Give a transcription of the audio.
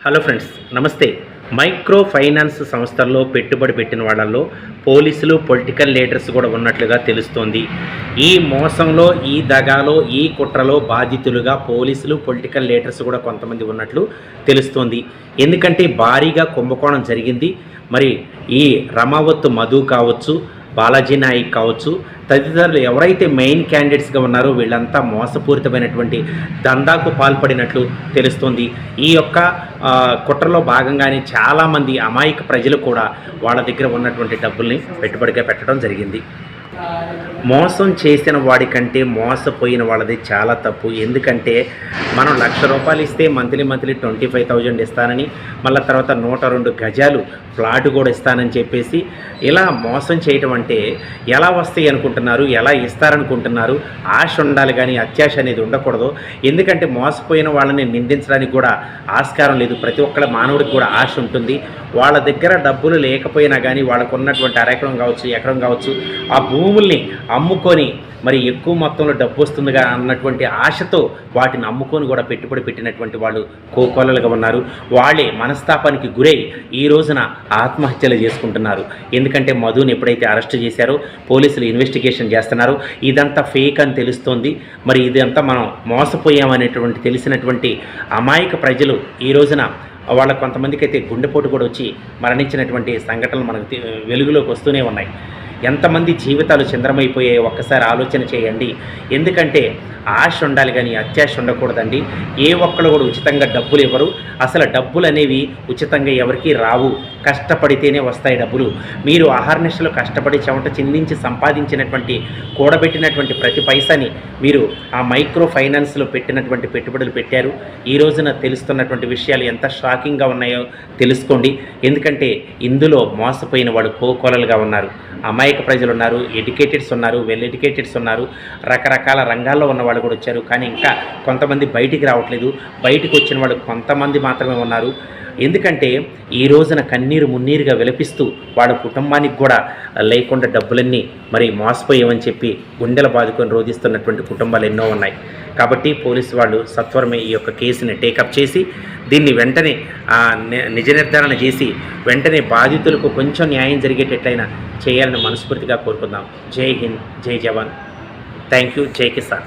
Hello friends, నమస్తే. Micro finance సంస్థల్లో పెట్టుబడి పెట్టిన వాళ్ళల్లో పోలీసులు, పొలిటికల్ లీడర్స్ కూడా ఉన్నట్లుగా తెలుస్తోంది. ఈ మోసంలో, ఈ దగాలో, ఈ కుట్రలో బాధితులుగా పోలీసులు, పొలిటికల్ లీడర్స్ కూడా కొంతమంది ఉన్నట్లు తెలుస్తోంది. ఎందుకంటే భారీగా కుంభకోణం జరిగింది. మరి ఈ రమావత్ మధు కావచ్చు, బాలాజీ నాయక్ కావచ్చు, తదితరులు ఎవరైతే మెయిన్ క్యాండిడేట్స్గా ఉన్నారో వీళ్ళంతా మోసపూరితమైనటువంటి దందాకు పాల్పడినట్లు తెలుస్తుంది. ఈ యొక్క కుట్రలో భాగంగానే చాలామంది అమాయక ప్రజలు కూడా వాళ్ళ దగ్గర ఉన్నటువంటి డబ్బుల్ని పెట్టుబడిగా పెట్టడం జరిగింది. మోసం చేసిన వాడికంటే మోసపోయిన వాళ్ళది చాలా తప్పు. ఎందుకంటే మనం ₹1,00,000 ఇస్తే మంత్లీ 25,000 ఇస్తానని, మళ్ళీ తర్వాత 102 గజాలు ఫ్లాట్ కూడా ఇస్తానని చెప్పేసి ఇలా మోసం చేయటం అంటే ఎలా వస్తాయి అనుకుంటున్నారు, ఎలా ఇస్తారనుకుంటున్నారు? ఆశ ఉండాలి కానీ అత్యాశ అనేది ఉండకూడదు. ఎందుకంటే మోసపోయిన వాళ్ళని నిందించడానికి కూడా ఆస్కారం లేదు. ప్రతి ఒక్కళ్ళ మానవుడికి కూడా ఆశ ఉంటుంది. వాళ్ళ దగ్గర డబ్బులు లేకపోయినా కానీ వాళ్ళకు ఉన్నటువంటి అరెకరం కావచ్చు, ఎకరం కావచ్చు, ఆ భూముల్ని అమ్ముకొని మరి ఎక్కువ మొత్తంలో డబ్బు వస్తుందిగా అన్నటువంటి ఆశతో వాటిని అమ్ముకొని కూడా పెట్టుబడి పెట్టినటువంటి వాళ్ళు కోకొల్లలుగా ఉన్నారు. వాళ్ళే మనస్తాపానికి గురై ఈ రోజున ఆత్మహత్యలు చేసుకుంటున్నారు. ఎందుకంటే మధుని ఎప్పుడైతే అరెస్ట్ చేశారో పోలీసులు ఇన్వెస్టిగేషన్ చేస్తున్నారు. ఇదంతా ఫేక్ అని తెలుస్తోంది. మరి ఇదంతా మనం మోసపోయామనేటువంటి తెలిసినటువంటి అమాయక ప్రజలు ఈ రోజున వాళ్ళ కొంతమందికి అయితే గుండెపోటు కూడా వచ్చి మరణించినటువంటి సంఘటనలు మనకు వెలుగులోకి వస్తూనే ఉన్నాయి. ఎంతమంది జీవితాలు చిందరమైపోయాయో ఒక్కసారి ఆలోచన చేయండి. ఎందుకంటే ఆశ ఉండాలి కానీ అత్యాశ ఉండకూడదండి. ఏ ఒక్కరు కూడా ఉచితంగా డబ్బులు ఇవ్వరు. అసలు డబ్బులు అనేవి ఉచితంగా ఎవరికీ రావు. కష్టపడితేనే వస్తాయి డబ్బులు. మీరు అహర్నిశలు కష్టపడి చెమట చిందించి సంపాదించినటువంటి కూడబెట్టినటువంటి ప్రతి పైసాని మీరు ఆ మైక్రో ఫైనాన్స్లో పెట్టినటువంటి పెట్టుబడులు పెట్టారు. ఈ రోజున తెలుస్తున్నటువంటి విషయాలు ఎంత షాకింగ్గా ఉన్నాయో తెలుసుకోండి. ఎందుకంటే ఇందులో మోసపోయిన వాళ్ళు కోకొలలుగా ఉన్నారు. అమాయక ప్రజలు ఉన్నారు, ఎడ్యుకేటెడ్స్ ఉన్నారు, వెల్ ఎడ్యుకేటెడ్స్ ఉన్నారు, రకరకాల రంగాల్లో ఉన్న వాళ్ళు కూడా వచ్చారు. కానీ ఇంకా కొంతమంది బయటికి రావట్లేదు. బయటికి వచ్చిన వాళ్ళు కొంతమంది మాత్రమే ఉన్నారు. ఎందుకంటే ఈ రోజున కన్నీరు మున్నీరుగా విలపిస్తూ వాళ్ళ కుటుంబానికి కూడా లేకుండా డబ్బులన్నీ మరి మోసపోయామని చెప్పి గుండెల బాదుకొని రోధిస్తున్నటువంటి కుటుంబాలు ఎన్నో ఉన్నాయి. కాబట్టి పోలీసు వాళ్ళు సత్వరమే ఈ యొక్క కేసుని టేకప్ చేసి దీన్ని వెంటనే నిజ నిర్ధారణ చేసి వెంటనే బాధితులకు కొంచెం న్యాయం జరిగేటట్లయినా చేయాలని మనస్ఫూర్తిగా కోరుకుందాం. జై హింద్, జై జవాన్. Thank you. జై కిసాన్.